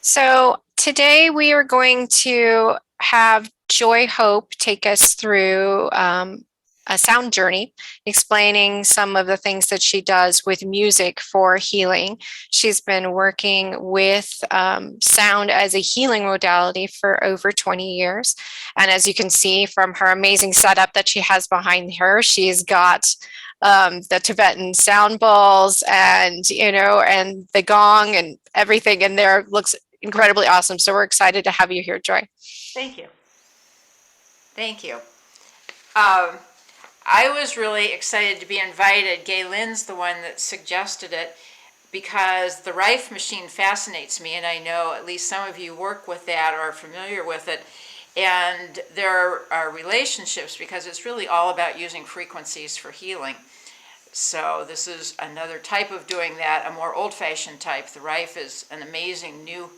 So today we are going to have Joy Hope take us through a sound journey, explaining some of the things that she does with music for healing. She's been working with sound as a healing modality for over 20 years. And as you can see from her amazing setup that she has behind her, she's got the Tibetan sound bowls and, and the gong and everything in there looks incredibly awesome. So we're excited to have you here, Joy. Thank you. Thank you. Um, I was really excited to be invited. Gay Lynn's the one that suggested it because the Rife machine fascinates me, and I know at least some of you work with that or are familiar with it. And there are relationships because it's really all about using frequencies for healing. So this is another type of doing that, a more old-fashioned type. The Rife is an amazing new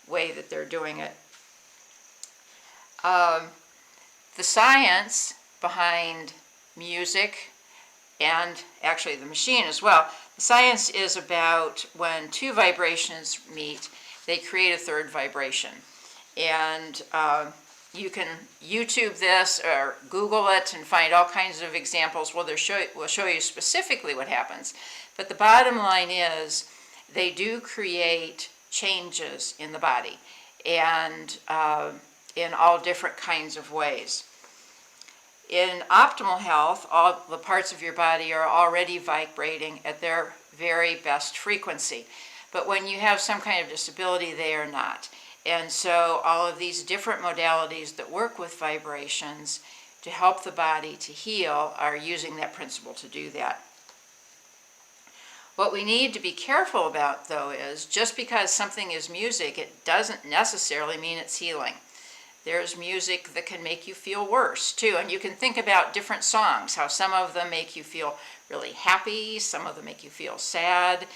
way that they're doing it. The science behind music and actually the machine as well, the science is about when two vibrations meet, they create a third vibration. And you can YouTube this or Google it and find all kinds of examples. Well, we'll show you specifically what happens. But the bottom line is they do create changes in the body and in all different kinds of ways. In optimal health, all the parts of your body are already vibrating at their very best frequency. But when you have some kind of disability, they are not. And so all of these different modalities that work with vibrations to help the body to heal are using that principle to do that. What we need to be careful about, though, is just because something is music, it doesn't necessarily mean it's healing. There's music that can make you feel worse, too. And you can think about different songs, how some of them make you feel really happy, some of them make you feel sad.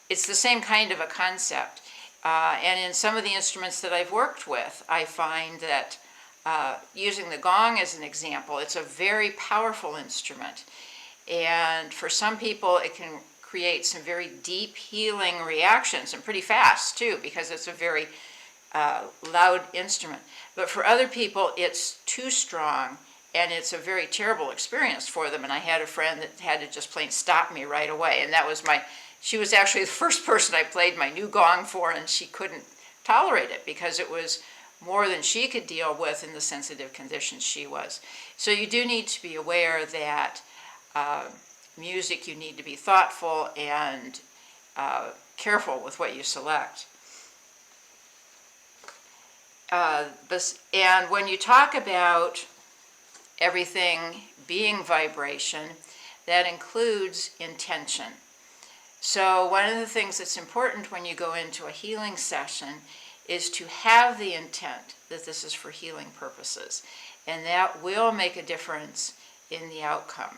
It's the same kind of a concept. And in some of the instruments that I've worked with, I find that using the gong as an example, it's a very powerful instrument. And for some people, it can create some very deep healing reactions, and pretty fast, too, because it's a very loud instrument. But for other people, it's too strong, and it's a very terrible experience for them. And I had a friend that had to just plain stop me right away, and that was she was actually the first person I played my new gong for, and she couldn't tolerate it because it was more than she could deal with in the sensitive condition she was. So you do need to be aware that music, you need to be thoughtful and careful with what you select. And when you talk about everything being vibration, that includes intention. So one of the things that's important when you go into a healing session is to have the intent that this is for healing purposes. And that will make a difference in the outcome.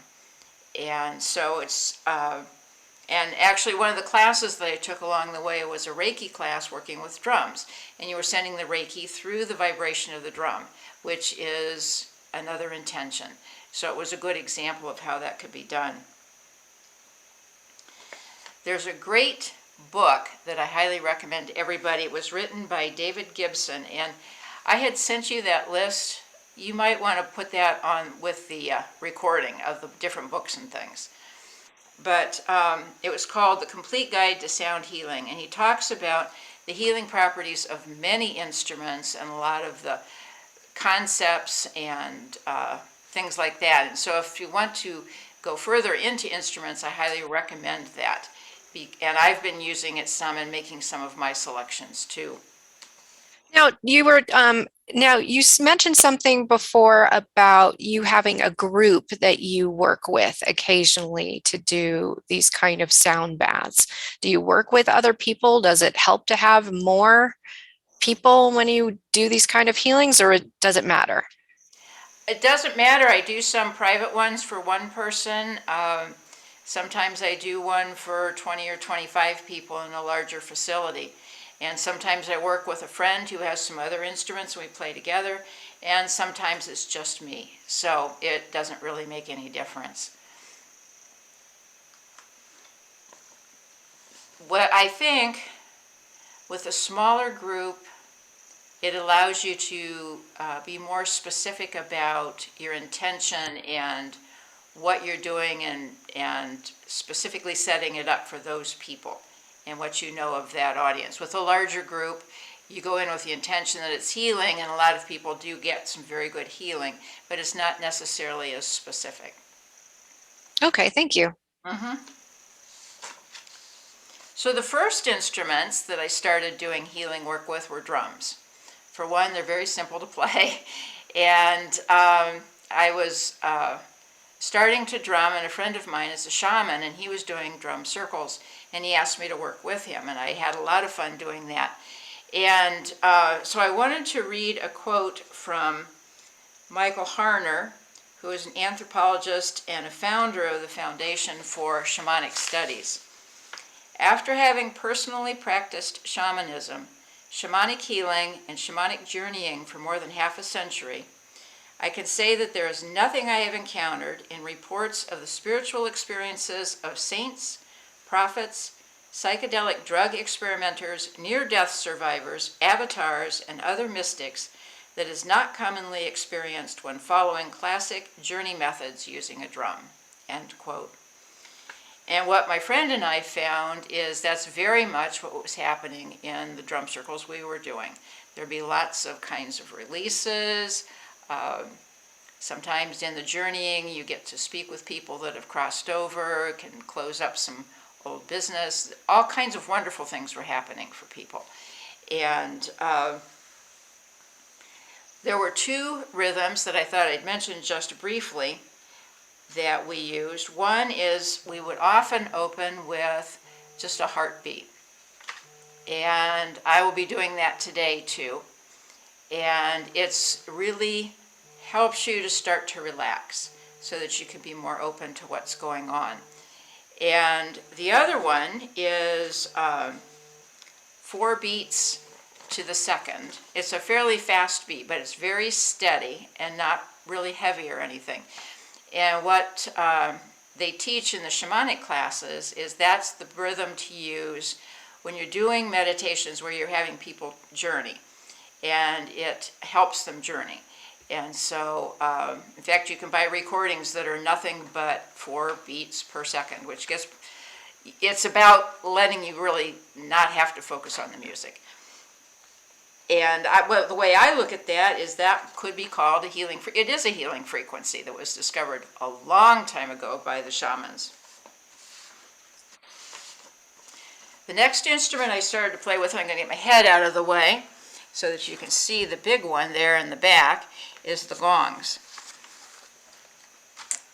And so and actually one of the classes that I took along the way was a Reiki class working with drums. And you were sending the Reiki through the vibration of the drum, which is another intention. So it was a good example of how that could be done. There's a great book that I highly recommend to everybody. It was written by David Gibson, and I had sent you that list. You might want to put that on with the recording of the different books and things. But it was called The Complete Guide to Sound Healing, and he talks about the healing properties of many instruments and a lot of the concepts and things like that. And so if you want to go further into instruments, I highly recommend that. And I've been using it some and making some of my selections too. Now you mentioned something before about you having a group that you work with occasionally to do these kind of sound baths. Do you work with other people? Does it help to have more people when you do these kind of healings, or does it matter? It doesn't matter. I do some private ones for one person. Sometimes I do one for 20 or 25 people in a larger facility. And sometimes I work with a friend who has some other instruments and we play together. And sometimes it's just me. So it doesn't really make any difference. What I think With a smaller group, it allows you to be more specific about your intention and what you're doing, and specifically setting it up for those people and what you know of that audience. With a larger group, you go in with the intention that it's healing, and a lot of people do get some very good healing, but it's not necessarily as specific. Okay, thank you. So the first instruments that I started doing healing work with were drums. For one, they're very simple to play, and I was starting to drum, and a friend of mine is a shaman, and he was doing drum circles, and he asked me to work with him, and I had a lot of fun doing that. And so I wanted to read a quote from Michael Harner, who is an anthropologist and a founder of the Foundation for Shamanic Studies. After having personally practiced shamanism, shamanic healing, and shamanic journeying for more than half a century, I can say that there is nothing I have encountered in reports of the spiritual experiences of saints, prophets, psychedelic drug experimenters, near-death survivors, avatars, and other mystics that is not commonly experienced when following classic journey methods using a drum." End quote. And what my friend and I found is that's very much what was happening in the drum circles we were doing. There'd be lots of kinds of releases. Sometimes in the journeying, you get to speak with people that have crossed over, can close up some old business. All kinds of wonderful things were happening for people. And there were two rhythms that I thought I'd mention just briefly that we used. One is we would often open with just a heartbeat. And I will be doing that today too. And it's really helps you to start to relax so that you can be more open to what's going on. And the other one is 4 beats to the second. It's a fairly fast beat, but it's very steady and not really heavy or anything. And what they teach in the shamanic classes is that's the rhythm to use when you're doing meditations where you're having people journey, and it helps them journey. And so, in fact, you can buy recordings that are nothing but 4 beats per second, which gets, it's about letting you really not have to focus on the music. And well, the way I look at that is that could be called a healing, it is a healing frequency that was discovered a long time ago by the shamans. The next instrument I started to play with, I'm going to get my head out of the way so that you can see the big one there in the back, is the gongs.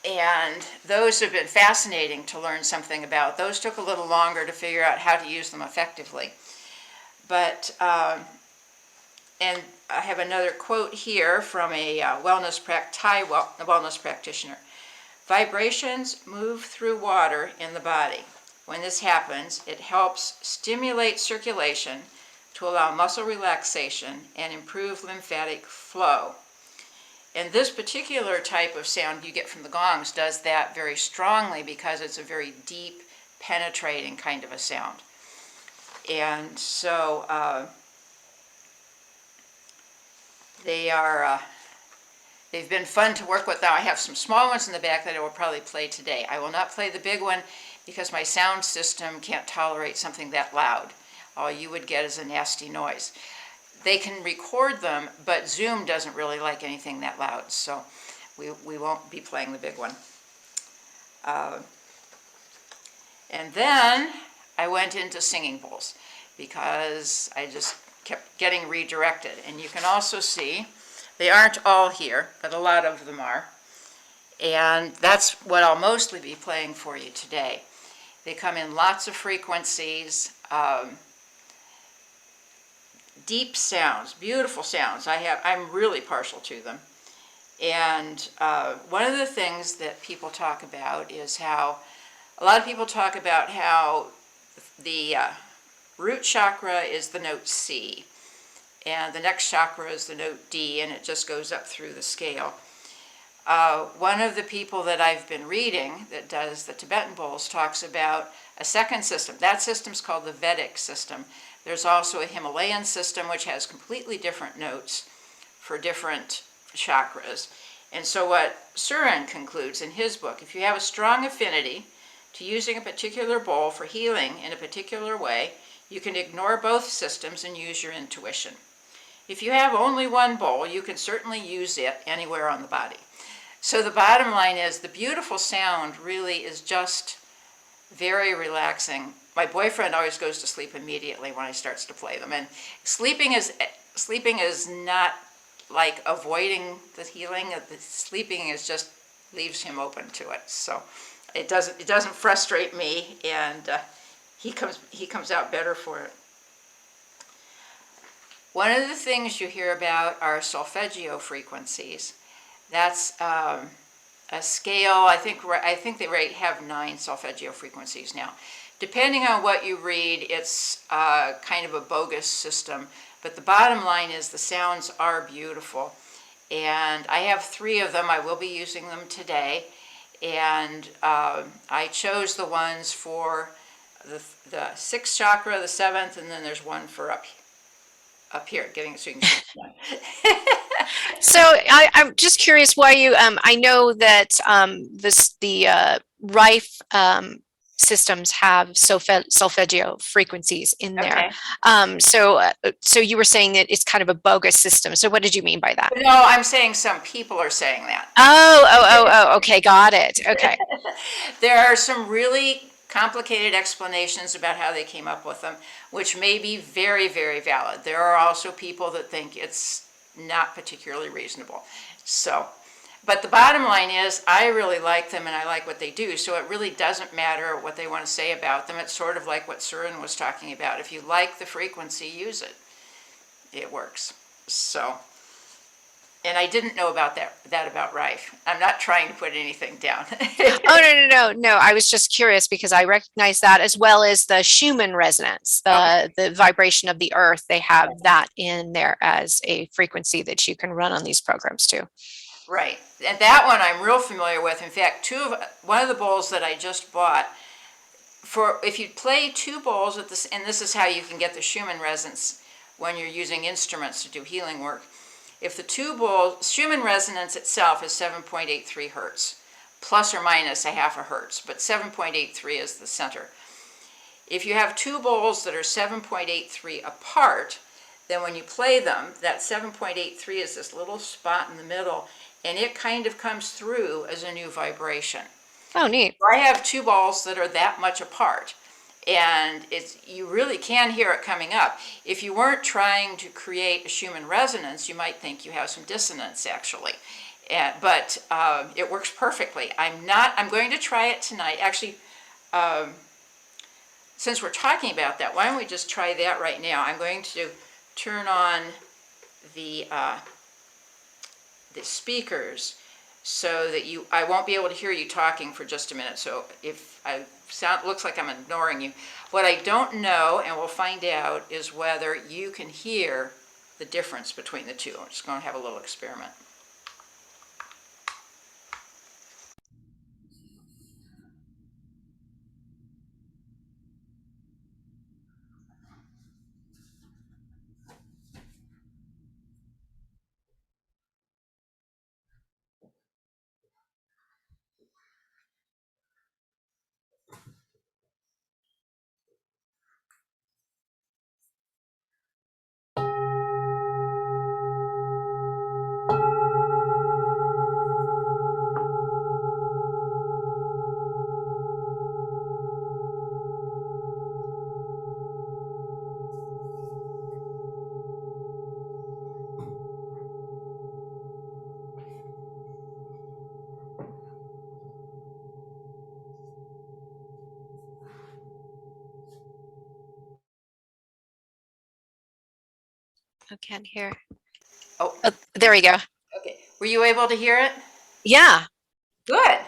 And those have been fascinating to learn something about. Those took a little longer to figure out how to use them effectively. But, and I have another quote here from a Thai wellness practitioner. "Vibrations move through water in the body. When this happens, it helps stimulate circulation to allow muscle relaxation and improve lymphatic flow." And this particular type of sound you get from the gongs does that very strongly because it's a very deep, penetrating kind of a sound. And so they've been fun to work with. Now I have some small ones in the back that I will probably play today. I will not play the big one because my sound system can't tolerate something that loud. All you would get is a nasty noise. They can record them, but Zoom doesn't really like anything that loud, so we won't be playing the big one. And then I went into singing bowls because I just kept getting redirected. And you can also see, they aren't all here, but a lot of them are. And that's what I'll mostly be playing for you today. They come in lots of frequencies, deep sounds, beautiful sounds. I'm really partial to them. And one of the things that people talk about is how, a lot of people talk about how the root chakra is the note C, and the next chakra is the note D, and it just goes up through the scale. One of the people that I've been reading that does the Tibetan bowls talks about a second system. That system's called the Vedic system. There's also a Himalayan system, which has completely different notes for different chakras. And so what Suren concludes in his book, if you have a strong affinity to using a particular bowl for healing in a particular way, you can ignore both systems and use your intuition. If you have only one bowl, you can certainly use it anywhere on the body. So the bottom line is the beautiful sound really is just very relaxing. My boyfriend always goes to sleep immediately when I starts to play them. And sleeping is not like avoiding the healing. The sleeping is just leaves him open to it. So it doesn't frustrate me, and he comes out better for it. One of the things you hear about are solfeggio frequencies. That's a scale. I think they have 9 solfeggio frequencies now. Depending on what you read, it's kind of a bogus system. But the bottom line is the sounds are beautiful. And I have 3 of them. I will be using them today. And I chose the ones for the 6th chakra, the 7th, and then there's one for up here, getting it so you can see. So I'm just curious why you, I know that the Rife systems have solfeggio frequencies in there. Okay. So you were saying that it's kind of a bogus system. So what did you mean by that? No, I'm saying some people are saying that. Oh, okay, got it. Okay. There are some really complicated explanations about how they came up with them, which may be very, very valid. There are also people that think it's not particularly reasonable. So, but the bottom line is I really like them and I like what they do, so it really doesn't matter what they want to say about them. It's sort of like what Suren was talking about. If you like the frequency, use it. It works. So, and I didn't know about that about Rife. I'm not trying to put anything down. Oh, no. I was just curious because I recognize that, as well as the Schumann resonance, the vibration of the earth. They have that in there as a frequency that you can run on these programs too. Right. And that one I'm real familiar with. In fact, one of the bowls that I just bought, if you play 2 bowls at this, and this is how you can get the Schumann resonance when you're using instruments to do healing work. If the 2 bowls, Schumann resonance itself is 7.83 hertz, plus or minus a half a hertz, but 7.83 is the center. If you have 2 bowls that are 7.83 apart, then when you play them, that 7.83 is this little spot in the middle, and it kind of comes through as a new vibration. Oh, neat. I have 2 balls that are that much apart, and you really can hear it coming up. If you weren't trying to create a Schumann resonance, you might think you have some dissonance actually. But it works perfectly. I'm going to try it tonight. Actually, since we're talking about that, why don't we just try that right now? I'm going to turn on the speakers so that I won't be able to hear you talking for just a minute. So if looks like I'm ignoring you. What I don't know, and we'll find out, is whether you can hear the difference between the 2. I'm just going to have a little experiment. I can't hear. Oh, There we go. okay. Were you able to hear it? Yeah. Good.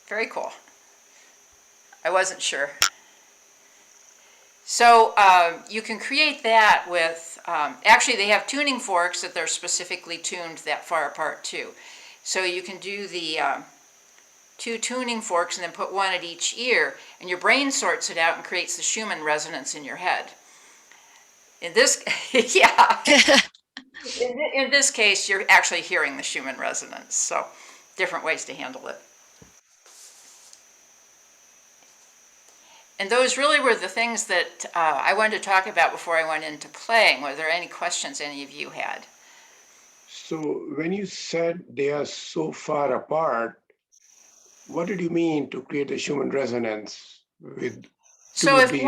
Very cool. I wasn't sure. So you can create that with, actually they have tuning forks that they're specifically tuned that far apart too. So you can do the 2 tuning forks and then put 1 at each ear, and your brain sorts it out and creates the Schumann resonance in your head. In this, yeah, in this case, you're actually hearing the Schumann resonance. So different ways to handle it. And those really were the things that I wanted to talk about before I went into playing. Were there any questions any of you had? So when you said they are so far apart, what did you mean to create a Schumann resonance with So two beats?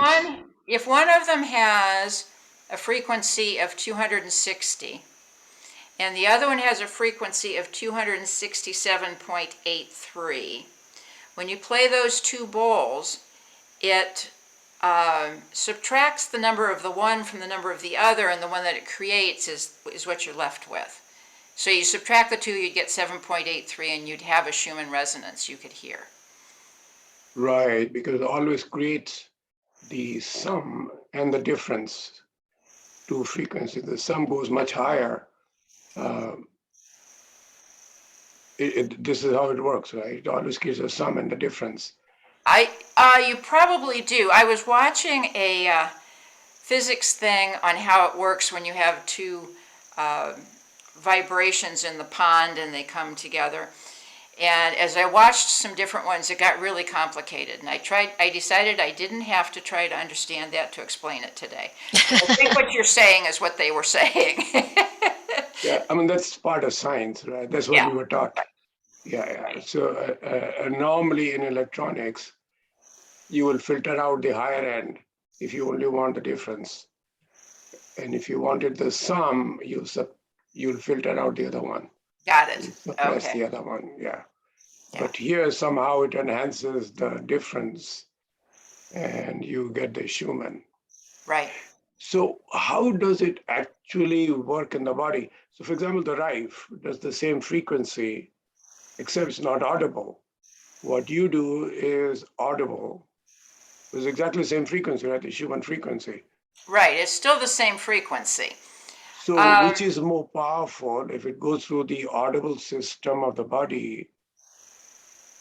if one of them has a frequency of 260 and the other one has a frequency of 267.83, when you play those two bowls, it subtracts the number of the one from the number of the other, and the one that it creates is what you're left with. So you subtract the two, you'd get 7.83, and you'd have a Schumann resonance you could hear. Right, because it always creates the sum and the difference, two frequencies. The sum goes much higher. This is how it works, right? It always gives a sum and the difference. You probably do. I was watching a physics thing on how it works when you have two vibrations in the pond and they come together. And as I watched some different ones, it got really complicated. And I decided I didn't have to try to understand that to explain it today. I think what you're saying is what they were saying. Yeah, I mean, that's part of science, right? That's what Yeah. we were taught. Yeah. So normally in electronics, you will filter out the higher end if you only want the difference. And if you wanted the sum, you'll filter out the other one. Got it. You suppress Okay. the other one, yeah. Yeah. But here somehow it enhances the difference and you get the Schumann. Right. So how does it actually work in the body? So for example, the rife does the same frequency, except it's not audible. What you do is audible. It's exactly the same frequency, right? The Schumann frequency. Right. It's still the same frequency. So which is more powerful if it goes through the audible system of the body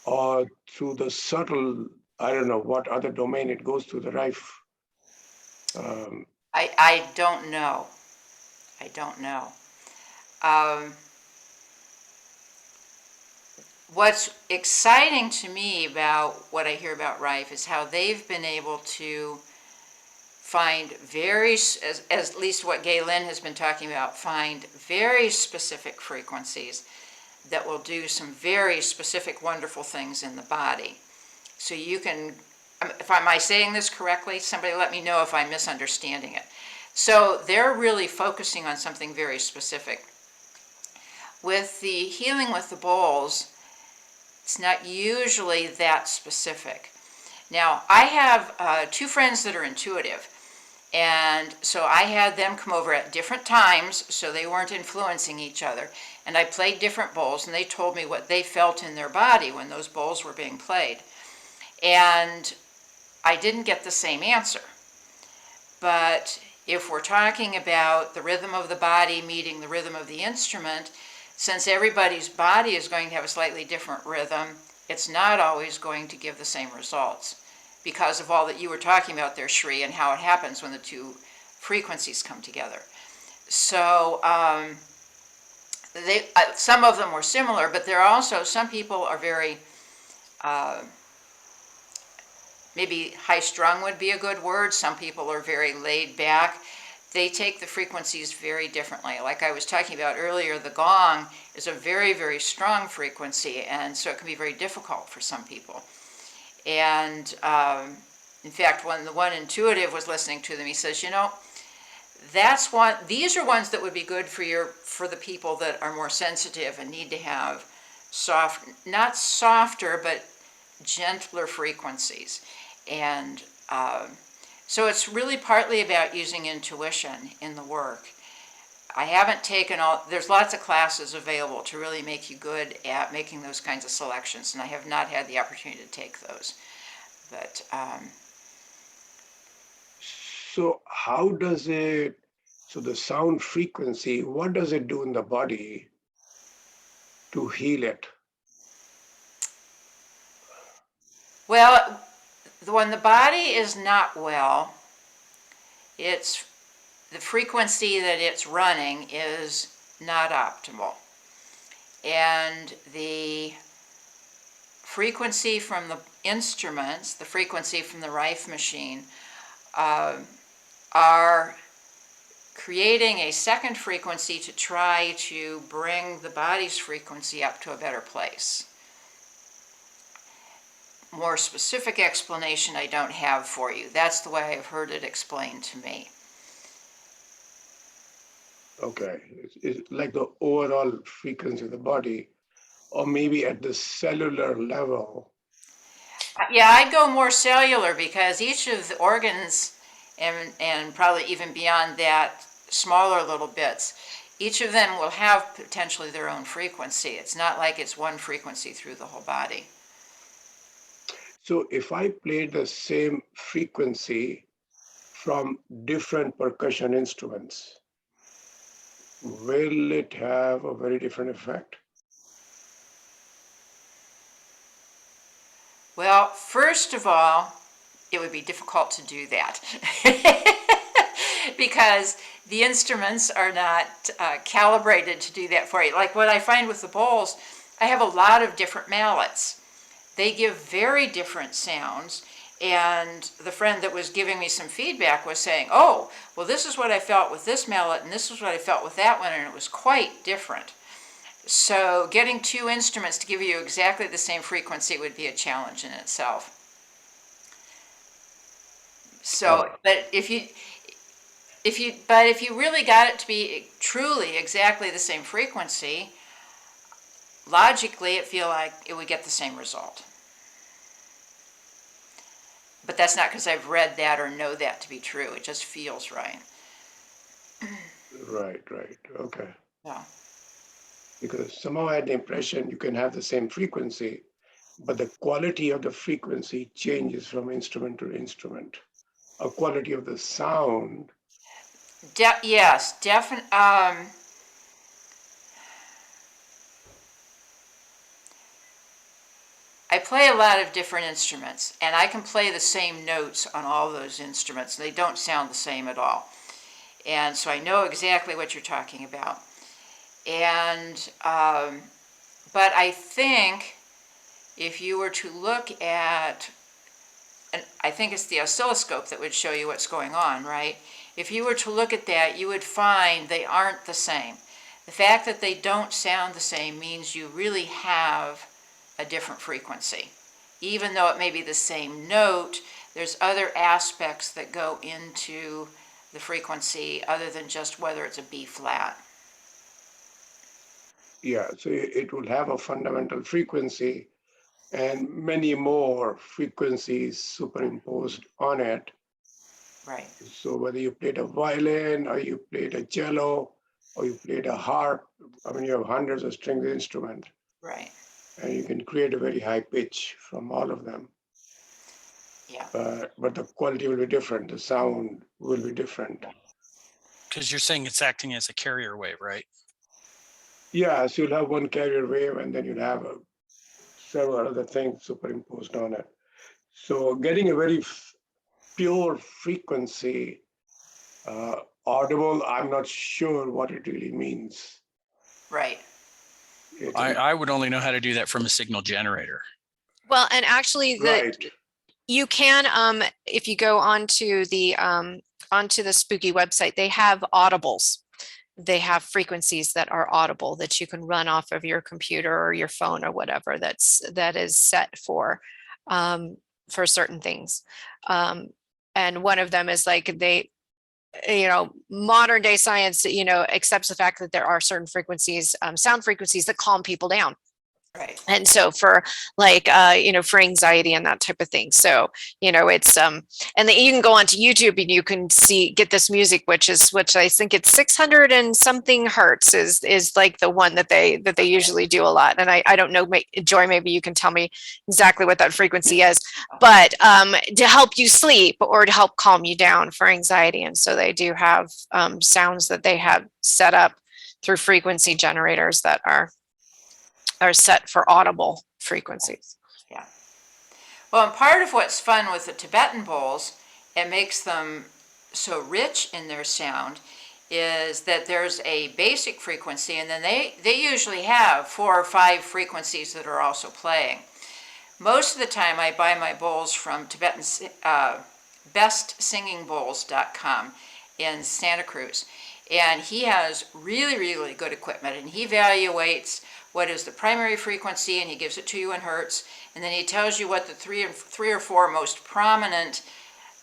or through the subtle, I don't know what other domain it goes through, the rife? I don't know. I don't know. What's exciting to me about what I hear about Rife is how they've been able to find as at least what Gay Lynn has been talking about, find very specific frequencies that will do some very specific, wonderful things in the body. So you can, am I saying this correctly? Somebody let me know if I'm misunderstanding it. So they're really focusing on something very specific. With the healing with the bowls, it's not usually that specific. Now, I have two friends that are intuitive, and so I had them come over at different times so they weren't influencing each other. And I played different bowls, and they told me what they felt in their body when those bowls were being played. And I didn't get the same answer. But if we're talking about the rhythm of the body meeting the rhythm of the instrument, since everybody's body is going to have a slightly different rhythm, it's not always going to give the same results because of all that you were talking about there, Shri, and how it happens when the two frequencies come together. So some of them were similar, but there are also some people are very, maybe high-strung would be a good word. Some people are very laid back. They take the frequencies very differently. Like I was talking about earlier, the gong is a very, very strong frequency, and so it can be very difficult for some people. And in fact, when the one intuitive was listening to them, he says, these are ones that would be good for the people that are more sensitive and need to have not softer, but gentler frequencies. And so it's really partly about using intuition in the work. I haven't taken there's lots of classes available to really make you good at making those kinds of selections, and I have not had the opportunity to take those. But So how does it, so the sound frequency, what does it do in the body to heal it? well, when the body is not well, it's the frequency that it's running is not optimal. And the frequency from the instruments, the frequency from the Rife machine, are creating a second frequency to try to bring the body's frequency up to a better place. More specific explanation I don't have for you. That's the way I've heard it explained to me. Okay, it's like the overall frequency of the body, or maybe at the cellular level. Yeah, I'd go more cellular, because each of the organs, and probably even beyond that, smaller little bits, each of them will have potentially their own frequency. It's not like it's one frequency through the whole body. So if I play the same frequency from different percussion instruments, will it have a very different effect? Well, first of all, it would be difficult to do that because the instruments are not calibrated to do that for you. Like what I find with the bowls, I have a lot of different mallets. They give very different sounds, and the friend that was giving me some feedback was saying, oh, well, this is what I felt with this mallet, and this is what I felt with that one, and it was quite different. So getting two instruments to give you exactly the same frequency would be a challenge in itself. So, but if you really got it to be truly exactly the same frequency, logically it feel like it would get the same result. But that's not because I've read that or know that to be true. It just feels right. Right, okay. Yeah. Because somehow I had the impression you can have the same frequency, but the quality of the frequency changes from instrument to instrument. A quality of the sound. Yes, definitely. I play a lot of different instruments, and I can play the same notes on all those instruments. They don't sound the same at all. And so I know exactly what you're talking about. And, but I think if you were to look at, and I think it's the oscilloscope that would show you what's going on, right? If you were to look at that, you would find they aren't the same. The fact that they don't sound the same means you really have a different frequency. Even though it may be the same note, there's other aspects that go into the frequency other than just whether it's a B flat. Yeah, so it will have a fundamental frequency and many more frequencies superimposed on it. Right. So whether you played a violin or you played a cello or you played a harp, I mean, you have hundreds of stringed instruments. Right. And you can create a very high pitch from all of them. Yeah. But the quality will be different. The sound will be different. Because you're saying it's acting as a carrier wave, right? Yeah, so you'll have one carrier wave and then you'll have several other things superimposed on it. So getting a very pure frequency, audible, I'm not sure what it really means. Right. I would only know how to do that from a signal generator. Well, and actually Right. you can, if you go onto the Spooky website, they have audibles. They have frequencies that are audible that you can run off of your computer or your phone or whatever that is set for certain things. And one of them is like modern day science, accepts the fact that there are certain frequencies, sound frequencies that calm people down. Right. And so for for anxiety and that type of thing. So, it's, and then you can go onto YouTube and you can get this music, which I think it's 600 and something hertz is like the one that they usually do a lot. And I don't know, Joy, maybe you can tell me exactly what that frequency is, but to help you sleep or to help calm you down for anxiety. And so they do have sounds that they have set up through frequency generators that are set for audible frequencies. Yeah. Well, and part of what's fun with the Tibetan bowls, it makes them so rich in their sound is that there's a basic frequency, and then they usually have 4 or 5 frequencies that are also playing. Most of the time I buy my bowls from Tibetan bestsingingbowls.com in Santa Cruz. And he has really, really good equipment, and he evaluates what is the primary frequency, and he gives it to you in hertz, and then he tells you what the three or four most prominent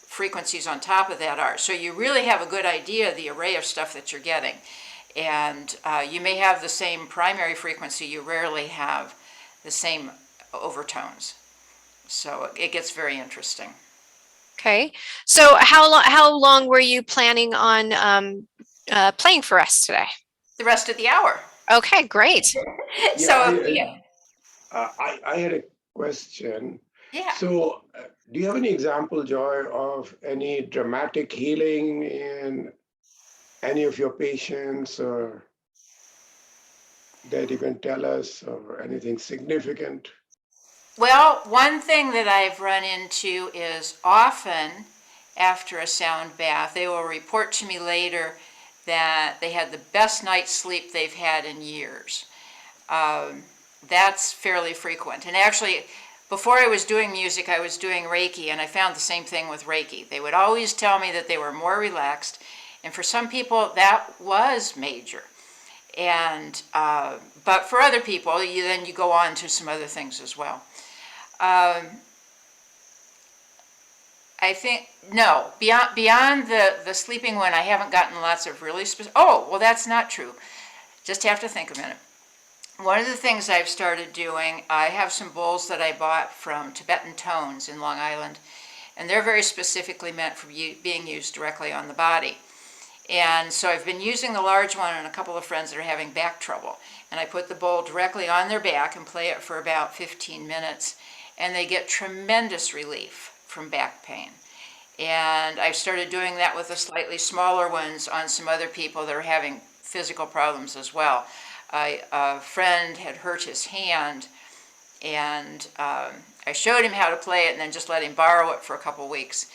frequencies on top of that are. So you really have a good idea of the array of stuff that you're getting. And you may have the same primary frequency, you rarely have the same overtones. So it gets very interesting. Okay. So how long were you planning on playing for us today? The rest of the hour. Okay, great. I had a question. Yeah. So, do you have any example, Joy, of any dramatic healing in any of your patients, or that you can tell us, or anything significant? Well, one thing that I've run into is often after a sound bath, they will report to me later that they had the best night's sleep they've had in years. That's fairly frequent. And actually, before I was doing music, I was doing Reiki, and I found the same thing with Reiki. They would always tell me that they were more relaxed, and for some people, that was major. And but for other people, then you go on to some other things as well. I think, no, beyond the sleeping one, I haven't gotten lots of really specific. Oh, well, that's not true. Just have to think a minute. One of the things I've started doing, I have some bowls that I bought from Tibetan Tones in Long Island, and they're very specifically meant for being used directly on the body. And so I've been using the large one on a couple of friends that are having back trouble. And I put the bowl directly on their back and play it for about 15 minutes, and they get tremendous relief from back pain. And I've started doing that with the slightly smaller ones on some other people that are having physical problems as well. A friend had hurt his hand, and I showed him how to play it and then just let him borrow it for a couple weeks.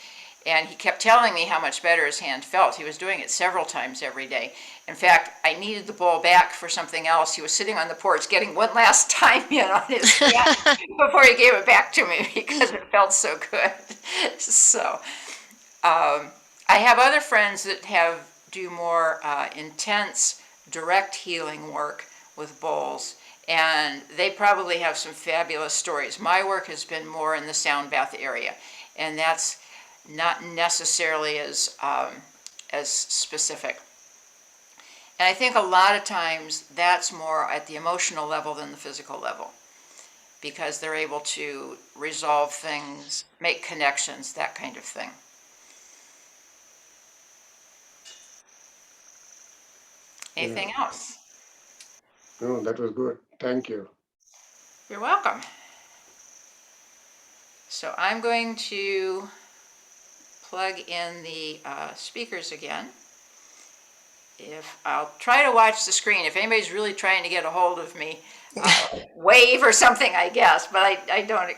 And he kept telling me how much better his hand felt. He was doing it several times every day. In fact, I needed the bowl back for something else. He was sitting on the porch getting one last time in on his hand before he gave it back to me because it felt so good. So I have other friends that do more intense direct healing work with bowls, and they probably have some fabulous stories. My work has been more in the sound bath area, and that's not necessarily as specific. And I think a lot of times that's more at the emotional level than the physical level, because they're able to resolve things, make connections, that kind of thing. Anything else? No, that was good. Thank you. You're welcome. So I'm going to plug in the speakers again. I'll try to watch the screen. If anybody's really trying to get a hold of me, wave or something, I guess. But I don't,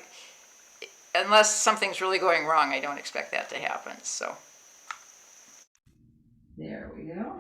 unless something's really going wrong, I don't expect that to happen. So there we go.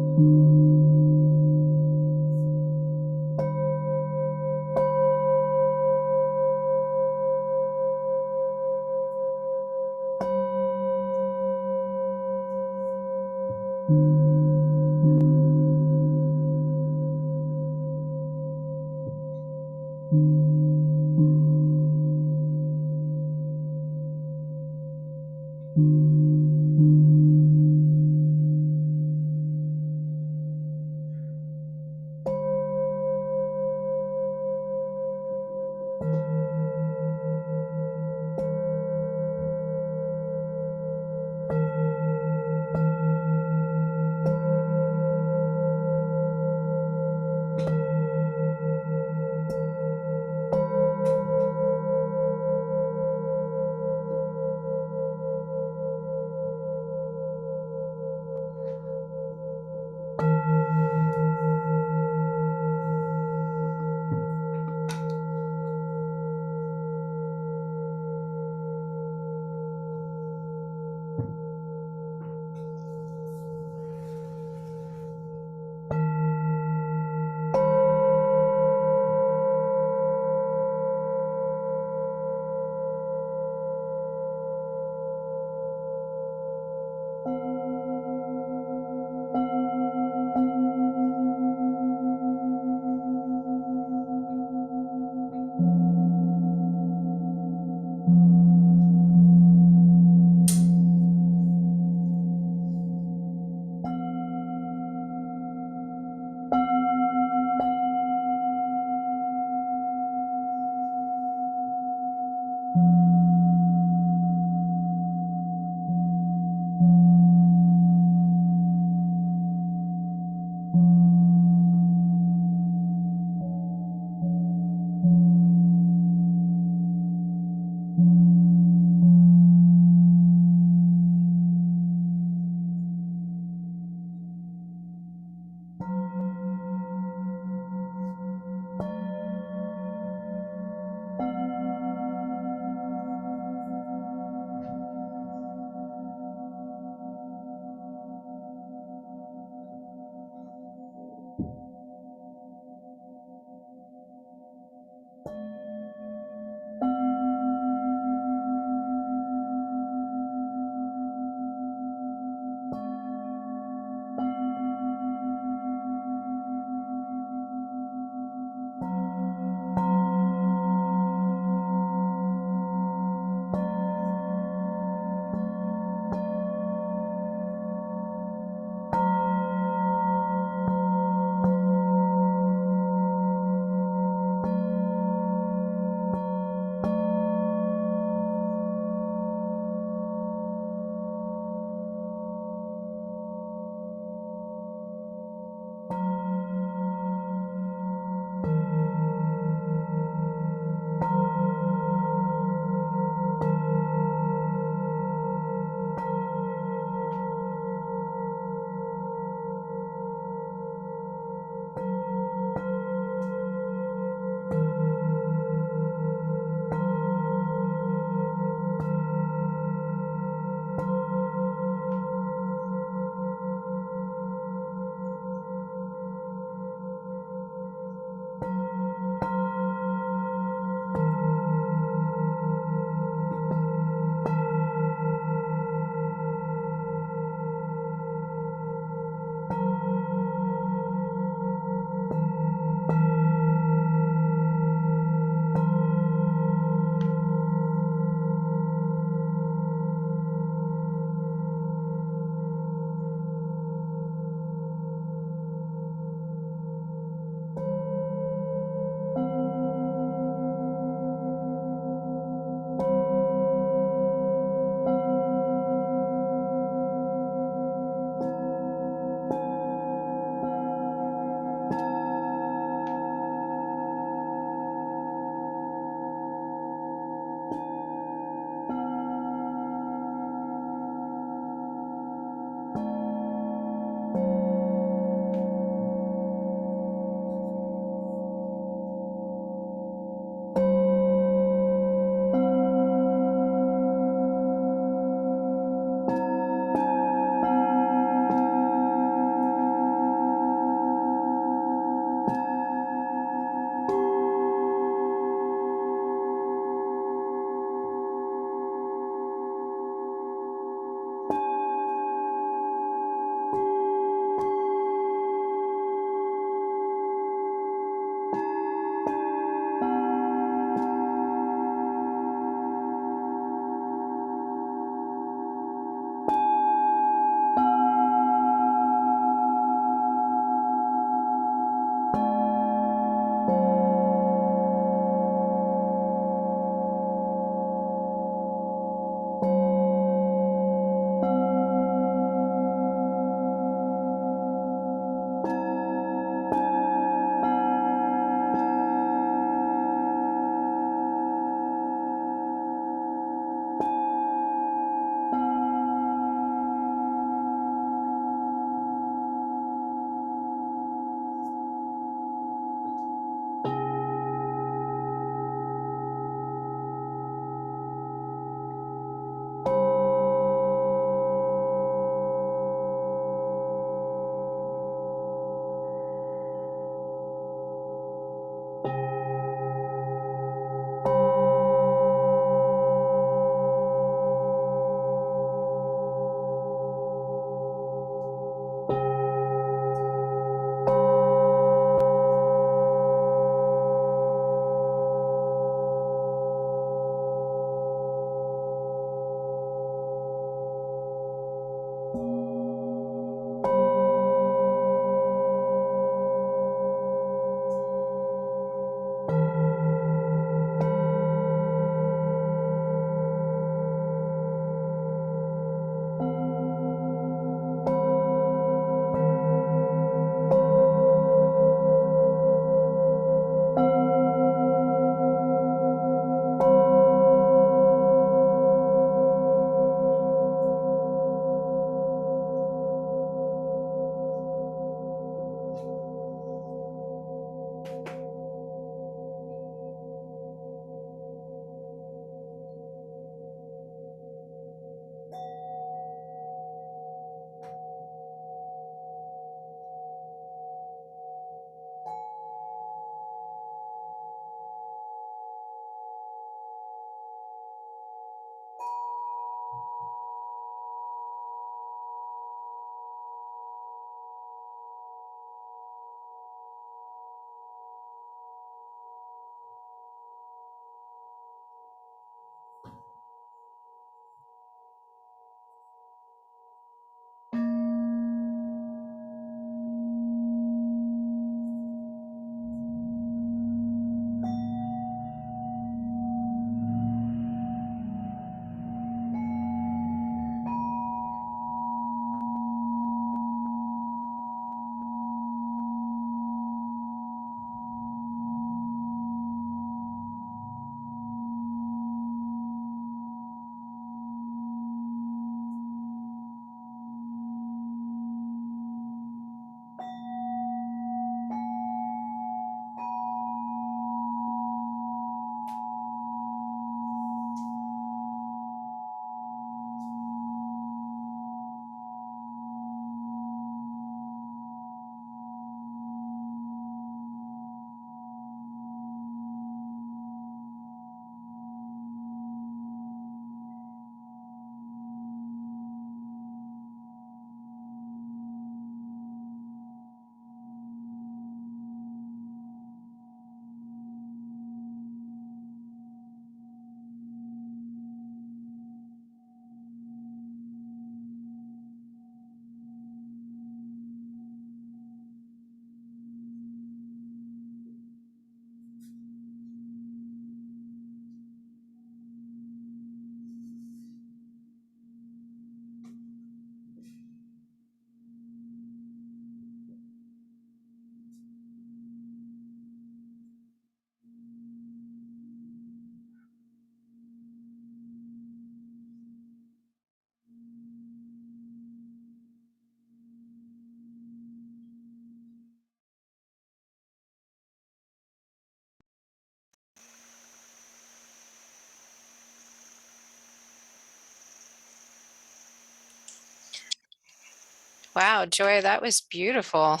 Wow, Joy, that was beautiful.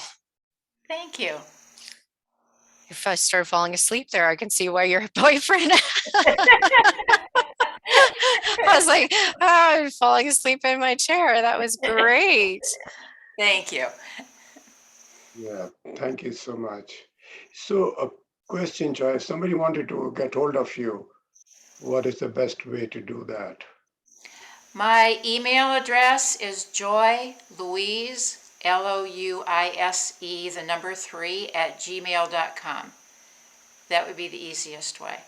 Thank you. If I started falling asleep there, I can see why your boyfriend. I was like, oh, I'm falling asleep in my chair. That was great. Thank you. Yeah, thank you so much. So, a question, Joy. If somebody wanted to get hold of you, what is the best way to do that? My email address is joylouise, Louise, the number 3, @gmail.com. That would be the easiest way.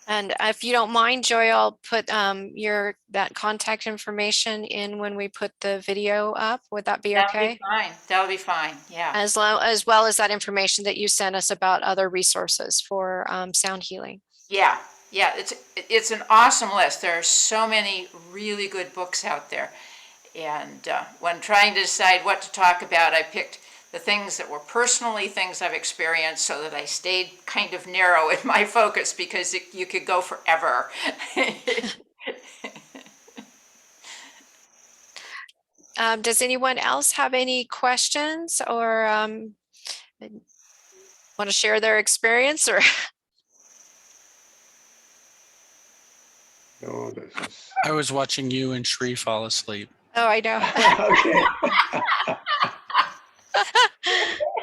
And if you don't mind, Joy, I'll put that contact information in when we put the video up. Would that be That'll okay? be fine. That'll be fine. Yeah. As well as that information that you sent us about other resources for sound healing. Yeah. Yeah. It's an awesome list. There are so many really good books out there. And when trying to decide what to talk about, I picked the things that were personally things I've experienced so that I stayed kind of narrow in my focus, because you could go forever. Does anyone else have any questions or want to share their experience or? No, this is I was watching you and Shri fall asleep. Oh, I know. okay.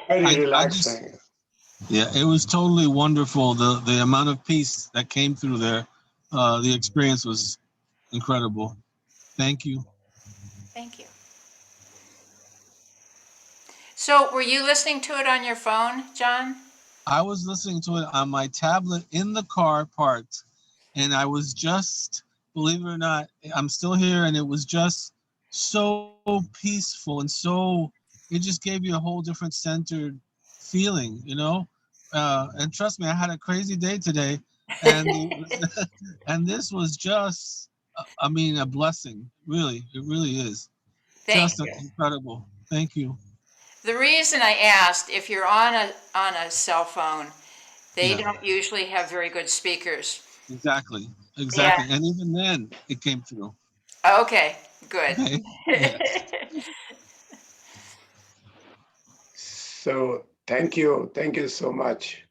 Very relaxing. Yeah, it was totally wonderful. The amount of peace that came through there, the experience was incredible. Thank you. Thank you. So were you listening to it on your phone, John? I was listening to it on my tablet in the car parked, and I was just, believe it or not, I'm still here, and it was just so peaceful and so, it just gave you a whole different centered feeling, you know? And trust me, I had a crazy day today, and and this was just, I mean, a blessing. Really, it really is. Thank Just you. incredible. Thank you. The reason I asked, if you're on a cell phone, they Yeah. don't usually have very good speakers. Exactly. Yeah. And even then, it came through. Okay, good. Okay. Yes. So, thank you. Thank you so much.